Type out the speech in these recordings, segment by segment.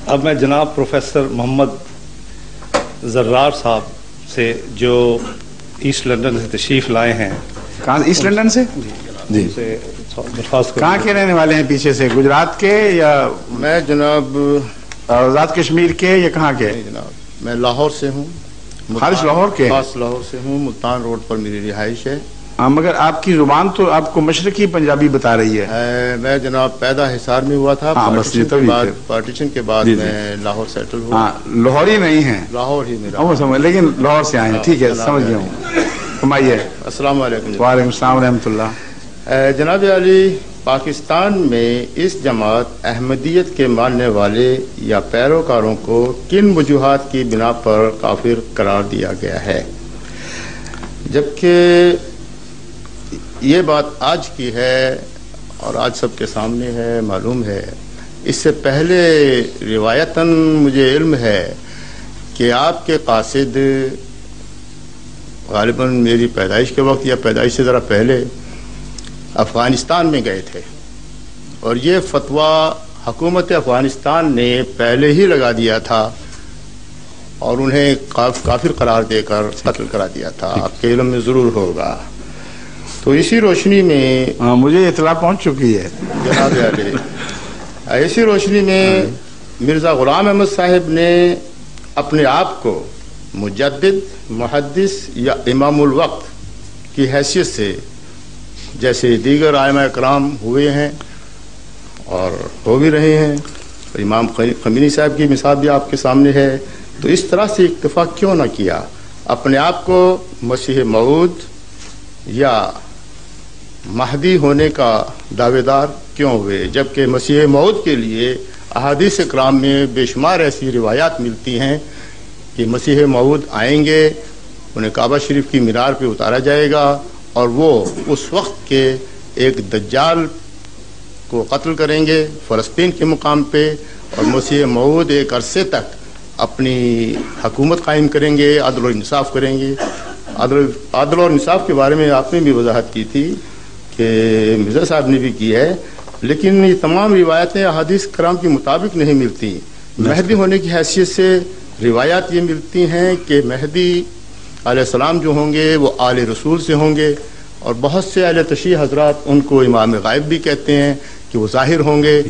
اب میں جناب پروفیسر محمد زرار صاحب سے جو ایسٹ لندن سے تشریف لائے ہیں. کہاں ایسٹ لندن سے؟ جی. درخواست کہاں کے رہنے والے ہیں پیچھے سے؟ گجرات کے یا میں جناب آزاد کشمیر کے یا کہاں کے؟ جناب میں لاہور سے ہوں. خالص لاہور کے؟ خاص لاہور سے ہوں. ملتان روڈ پر میری رہائش ہے. مگر آپ کی زبان تو آپ کو مشرقی پنجابی بتا رہی ہے. میں جناب پیدا حصار میں ہوا تھا. پارٹیشن کے بعد میں لاہور سیٹل ہوا. لاہوری نہیں ہیں؟ لاہور ہی میرا، لیکن لاہور سے آئے ہیں. ٹھیک ہے، سمجھ گیا ہوں. فرمائیے. السلام علیکم. وعلیکم السلام ورحمۃ اللہ. جناب علی، پاکستان میں اس جماعت احمدیت کے ماننے والے یا پیروکاروں کو کن وجوہات کی بنا پر کافر قرار دیا گیا ہے؟ جبکہ یہ بات آج کی ہے اور آج سب کے سامنے ہے، معلوم ہے. اس سے پہلے روایتاً مجھے علم ہے کہ آپ کے قاصد غالباً میری پیدائش کے وقت یا پیدائش سے ذرا پہلے افغانستان میں گئے تھے، اور یہ فتویٰ حکومت افغانستان نے پہلے ہی لگا دیا تھا اور انہیں کافر قرار دے کر قتل کرا دیا تھا. آپ کے علم میں ضرور ہوگا. تو اسی روشنی میں مجھے اطلاع پہنچ چکی ہے جناب علی. اسی روشنی میں مرزا غلام احمد صاحب نے اپنے آپ کو مجدد، محدث یا امام الوقت کی حیثیت سے، جیسے دیگر ائمہ کرام ہوئے ہیں اور ہو بھی رہے ہیں، امام خمینی صاحب کی مثال بھی آپ کے سامنے ہے، تو اس طرح سے اکتفا کیوں نہ کیا؟ اپنے آپ کو مسیح موعود یا مہدی ہونے کا دعوے دار کیوں ہوئے؟ جبکہ مسیح موعود کے لیے احادیث کرام میں بے شمار ایسی روایات ملتی ہیں کہ مسیح موعود آئیں گے، انہیں کعبہ شریف کی مینار پہ اتارا جائے گا اور وہ اس وقت کے ایک دجال کو قتل کریں گے فلسطین کے مقام پہ، اور مسیح موعود ایک عرصے تک اپنی حکومت قائم کریں گے، عدل و انصاف کریں گے. عدل اور انصاف کے بارے میں آپ نے بھی وضاحت کی تھی کہ مرزا صاحب نے بھی کی ہے، لیکن یہ تمام روایتیں احادیث کرام کے مطابق نہیں ملتی. مہدی ہونے کی حیثیت سے روایات یہ ملتی ہیں کہ مہدی علیہ السلام جو ہوں گے وہ آل رسول سے ہوں گے، اور بہت سے اہل تشیع حضرات ان کو امام غائب بھی کہتے ہیں کہ وہ ظاہر ہوں گے.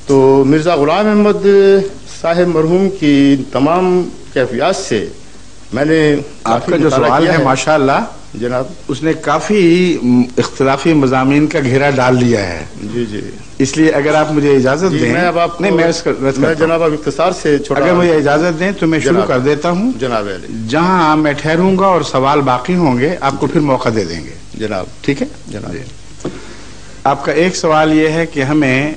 تو مرزا غلام احمد صاحب مرحوم کی تمام کیفیات سے میں نے آپ کا جو سوال ہے ماشاءاللہ جناب، اس نے کافی اختلافی مضامین کا گھیرا ڈال لیا ہے. جی جی. اس لیے اگر آپ مجھے اجازت دیں، میں جناب اب اختصار سے اگر مجھے اجازت دیں تو میں شروع کر دیتا ہوں. جناب علی، جہاں میں ٹھہروں گا اور سوال باقی ہوں گے آپ کو پھر موقع دے دیں گے. جناب ٹھیک ہے جناب. آپ کا ایک سوال یہ ہے کہ ہمیں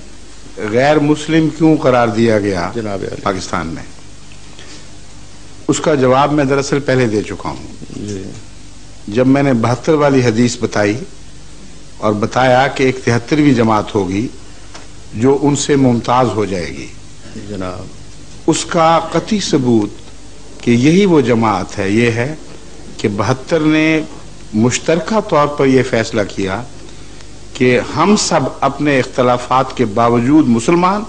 غیر مسلم کیوں قرار دیا گیا جناب علی پاکستان میں؟ اس کا جواب میں دراصل پہلے دے چکا ہوں. جی. جب میں نے 72 والی حدیث بتائی اور بتایا کہ ایک 73ویں جماعت ہوگی جو ان سے ممتاز ہو جائے گی، جناب اس کا قطعی ثبوت کہ یہی وہ جماعت ہے یہ ہے کہ 72 نے مشترکہ طور پر یہ فیصلہ کیا کہ ہم سب اپنے اختلافات کے باوجود مسلمان،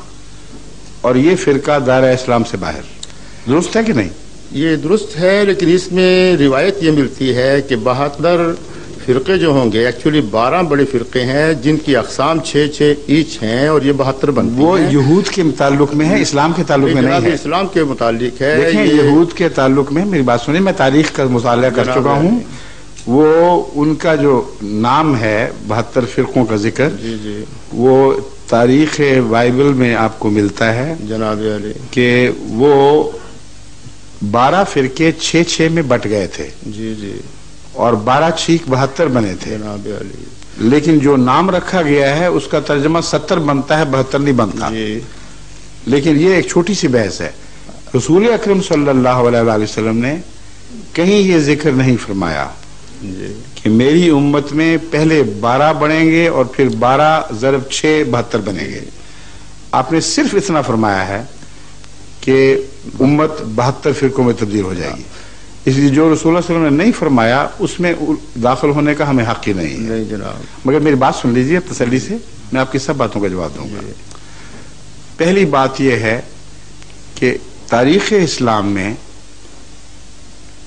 اور یہ فرقہ دائرہ اسلام سے باہر. درست ہے کہ نہیں؟ یہ درست ہے، لیکن اس میں روایت یہ ملتی ہے کہ 72 فرقے جو ہوں گے، ایکچولی 12 بڑے فرقے ہیں جن کی اقسام 6 ایچ ہیں، اور یہ 72 بنتی ہیں. وہ یہود کے تعلق میں ہے، اسلام کے تعلق میں نہیں ہے. اسلام کے متعلق ہے. دیکھیں یہود کے تعلق میں میری بات سنیں، میں تاریخ کا مطالعہ کر چکا ہوں. وہ ان کا جو نام ہے 72 فرقوں کا ذکر، جی جی، وہ تاریخ بائبل میں آپ کو ملتا ہے جناب علی، کہ وہ 12 فرقے 6 میں بٹ گئے تھے. جی جی. اور 12 چھیک 72 بنے تھے. جناب علی، لیکن جو نام رکھا گیا ہے اس کا ترجمہ 70 بنتا ہے، 72 نہیں بنتا. جی. لیکن یہ ایک چھوٹی سی بحث ہے. رسول اکرم صلی اللہ علیہ وآلہ وسلم نے کہیں یہ ذکر نہیں فرمایا جی کہ میری امت میں پہلے 12 بنیں گے اور پھر 12 ضرب 6 72 بنیں گے. آپ نے صرف اتنا فرمایا ہے کہ امت 72 فرقوں میں تبدیل ہو جائے گی. اس لیے جو رسول اللہ صلی اللہ علیہ وسلم نے نہیں فرمایا اس میں داخل ہونے کا ہمیں حق ہی نہیں ہے. جناب. مگر میری بات سن لیجیے تسلی سے، میں آپ کی سب باتوں کا جواب دوں گا. پہلی بات یہ ہے کہ تاریخ اسلام میں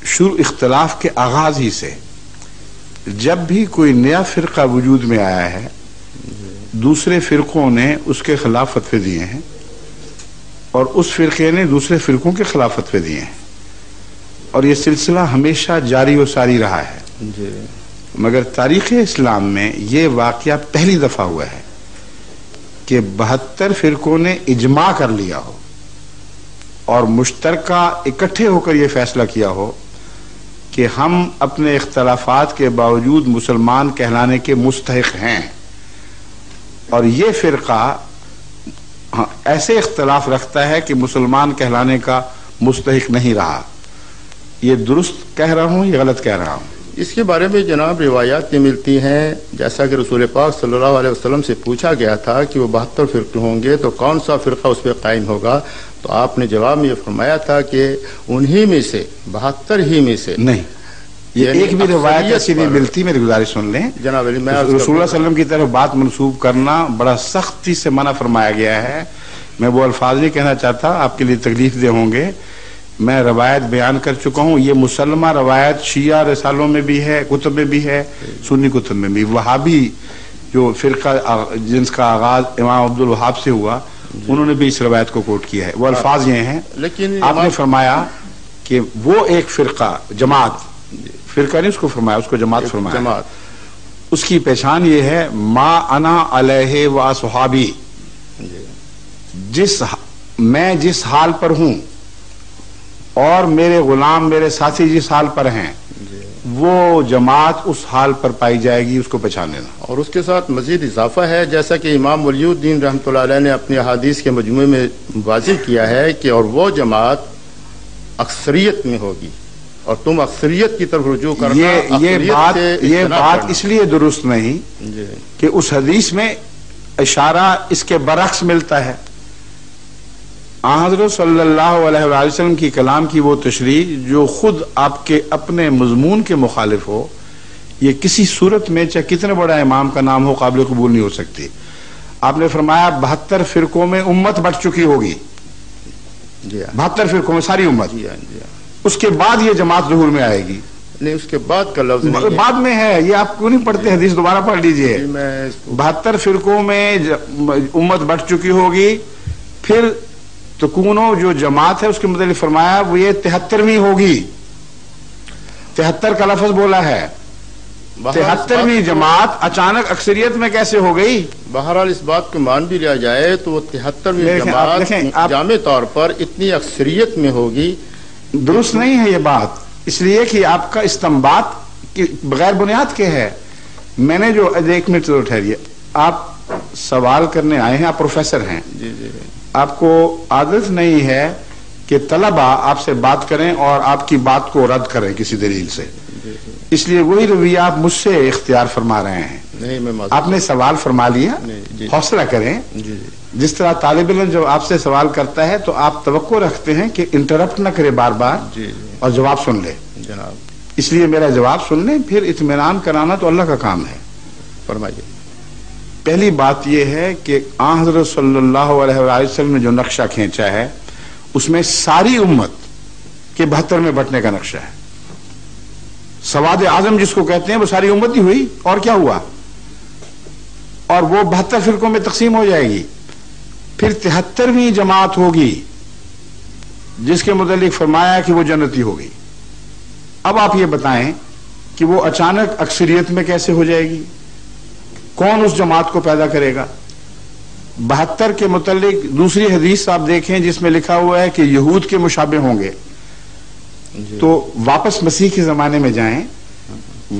شروع اختلاف کے آغاز ہی سے جب بھی کوئی نیا فرقہ وجود میں آیا ہے دوسرے فرقوں نے اس کے خلاف فتوے دیے ہیں اور اس فرقے نے دوسرے فرقوں کے خلاف فتوے دیے ہیں اور یہ سلسلہ ہمیشہ جاری و ساری رہا ہے مگر تاریخ اسلام میں یہ واقعہ پہلی دفعہ ہوا ہے کہ 72 فرقوں نے اجماع کر لیا ہو اور مشترکہ اکٹھے ہو کر یہ فیصلہ کیا ہو کہ ہم اپنے اختلافات کے باوجود مسلمان کہلانے کے مستحق ہیں اور یہ فرقہ ایسے اختلاف رکھتا ہے کہ مسلمان کہلانے کا مستحق نہیں رہا. یہ درست کہہ رہا ہوں یا غلط کہہ رہا ہوں؟ اس کے بارے میں جناب روایات میں ملتی ہیں جیسا کہ رسول پاک صلی اللہ علیہ وسلم سے پوچھا گیا تھا کہ وہ 72 فرقے ہوں گے تو کون سا فرقہ اس پہ قائم ہوگا، تو آپ نے جواب میں یہ فرمایا تھا کہ انہی میں سے 72 ہی میں سے نہیں. یہ ایک بھی روایت ایسی نہیں ملتی. میری گزارش سن لیں جناب علی. میں رسول اللہ صلی اللہ علیہ وسلم کی طرف بات منسوب کرنا بڑا سختی سے منع فرمایا گیا ہے. میں وہ الفاظ نہیں کہنا چاہتا، آپ کے لیے تکلیف دہ ہوں گے. میں روایت بیان کر چکا ہوں. یہ مسلمہ روایت شیعہ رسالوں میں بھی ہے، کتب میں بھی ہے، سنی کتب میں بھی. وہابی جو فرقہ جن کا آغاز امام عبد الوہاب سے ہوا انہوں نے بھی اس روایت کو کوٹ کیا ہے. وہ الفاظ یہ ہیں، لیکن آپ نے فرمایا کہ وہ ایک فرقہ جماعت، فرقہ نہیں اس کو فرمایا، اس کو جماعت فرمایا. اس کی پہچان یہ ہے ما انا علیہ و اصحابی، میں جس حال پر ہوں اور میرے غلام میرے ساتھی جس حال پر ہیں وہ جماعت اس حال پر پائی جائے گی، اس کو پہچان لینا. اور اس کے ساتھ مزید اضافہ ہے جیسا کہ امام ولی الدین رحمۃ اللہ علیہ نے اپنی احادیث کے مجموعے میں واضح کیا ہے کہ اور وہ جماعت اکثریت میں ہوگی اور تم اکثریت کی طرف رجوع کرنا. یہ بات اس لیے درست نہیں کہ اس حدیث میں اشارہ اس کے برعکس ملتا ہے. حضرت صلی اللہ علیہ وسلم کی کلام کی وہ تشریح جو خود آپ کے اپنے مضمون کے مخالف ہو، یہ کسی صورت میں چاہے کتنے بڑا امام کا نام ہو قابل قبول نہیں ہو سکتی. آپ نے فرمایا 72 فرقوں میں امت بٹ چکی ہوگی. 72 فرقوں میں ساری امت. اس کے بعد یہ جماعت ظہور میں آئے گی. نہیں، اس کے بعد کا لفظ بعد میں ہے. یہ آپ کیوں نہیں پڑھتے؟ حدیث دوبارہ پڑھ لیجئے. 72 فرقوں میں امت بٹ چکی ہوگی. پھر تکونو جو جماعت ہے اس کے متعلق فرمایا وہ یہ 73ویں ہوگی. 73 کا لفظ بولا ہے. 73ویں جماعت اچانک اکثریت میں کیسے ہو گئی؟ بہرحال اس بات کو مان بھی لیا جائے تو وہ 73ویں جماعت جامع طور پر اتنی اکثریت میں ہوگی. درست نہیں ہے یہ بات، اس لیے کہ آپ کا استنباط بغیر بنیاد کے ہے. میں نے جو 1 منٹ ٹھہریے، آپ سوال کرنے آئے ہیں، آپ پروفیسر ہیں. جی جی. آپ کو عادت نہیں ہے کہ طلبہ آپ سے بات کریں اور آپ کی بات کو رد کریں کسی دلیل سے. اس لیے وہی رویہ آپ مجھ سے اختیار فرما رہے ہیں. آپ نے سوال فرما لیا، حوصلہ کریں. جس طرح طالب علم جب آپ سے سوال کرتا ہے تو آپ توقع رکھتے ہیں کہ انٹرپٹ نہ کرے بار بار اور جواب سن لے. اس لیے میرا جواب سن لیں، پھر اطمینان کرانا تو اللہ کا کام ہے. فرمائیے. پہلی بات یہ ہے کہ حضرت صلی اللہ علیہ وسلم نے جو نقشہ کھینچا ہے اس میں ساری امت کے 72 میں بٹنے کا نقشہ ہے. سواد اعظم جس کو کہتے ہیں وہ ساری امت ہی ہوئی. اور کیا ہوا؟ اور وہ 72 فرقوں میں تقسیم ہو جائے گی. پھر 73ویں جماعت ہوگی جس کے متعلق فرمایا کہ وہ جنتی ہوگی. اب آپ یہ بتائیں کہ وہ اچانک اکثریت میں کیسے ہو جائے گی؟ کون اس جماعت کو پیدا کرے گا؟ 72 کے متعلق دوسری حدیث آپ دیکھیں جس میں لکھا ہوا ہے کہ یہود کے مشابہ ہوں گے. تو واپس مسیح کے زمانے میں جائیں،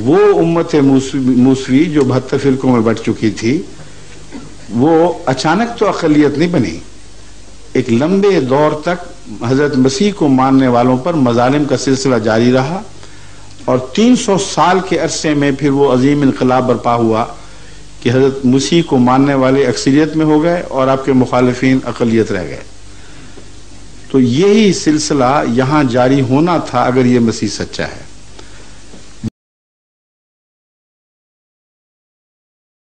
وہ امت موسوی جو 72 فرقوں میں بٹ چکی تھی وہ اچانک تو اقلیت نہیں بنی. ایک لمبے دور تک حضرت مسیح کو ماننے والوں پر مظالم کا سلسلہ جاری رہا اور 300 سال کے عرصے میں پھر وہ عظیم انقلاب برپا ہوا کہ حضرت مسیح کو ماننے والے اکثریت میں ہو گئے اور آپ کے مخالفین اقلیت رہ گئے. تو یہی سلسلہ یہاں جاری ہونا تھا اگر یہ مسیح سچا ہے.